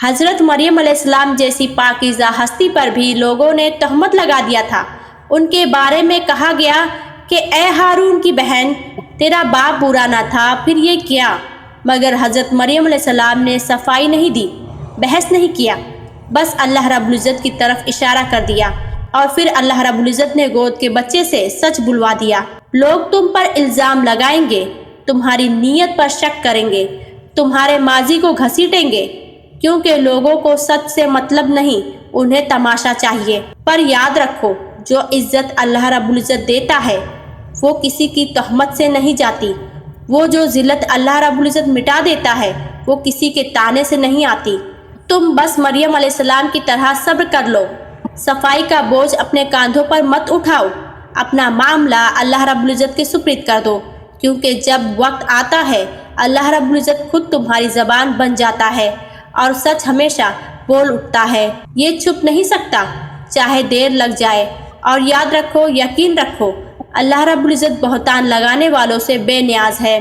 حضرت مریم علیہ السلام جیسی پاکیزہ ہستی پر بھی لوگوں نے تہمت لگا دیا تھا۔ ان کے بارے میں کہا گیا کہ اے ہارون کی بہن، تیرا باپ برا نہ تھا، پھر یہ کیا؟ مگر حضرت مریم علیہ السلام نے صفائی نہیں دی، بحث نہیں کیا، بس اللہ رب العزت کی طرف اشارہ کر دیا، اور پھر اللہ رب العزت نے گود کے بچے سے سچ بلوا دیا۔ لوگ تم پر الزام لگائیں گے، تمہاری نیت پر شک کریں گے، تمہارے ماضی کو گھسیٹیں گے، کیونکہ لوگوں کو سچ سے مطلب نہیں، انہیں تماشا چاہیے۔ پر یاد رکھو، جو عزت اللہ رب العزت دیتا ہے وہ کسی کی تہمت سے نہیں جاتی، وہ جو ذلت اللہ رب العزت مٹا دیتا ہے وہ کسی کے طعنے سے نہیں آتی۔ تم بس مریم علیہ السلام کی طرح صبر کر لو، صفائی کا بوجھ اپنے کاندھوں پر مت اٹھاؤ، اپنا معاملہ اللہ رب العزت کے سپرد کر دو، کیونکہ جب وقت آتا ہے اللہ رب العزت خود تمہاری زبان بن جاتا ہے اور سچ ہمیشہ بول اٹھتا ہے، یہ چھپ نہیں سکتا، چاہے دیر لگ جائے۔ اور یاد رکھو، یقین رکھو، اللہ رب العزت بہتان لگانے والوں سے بے نیاز ہے۔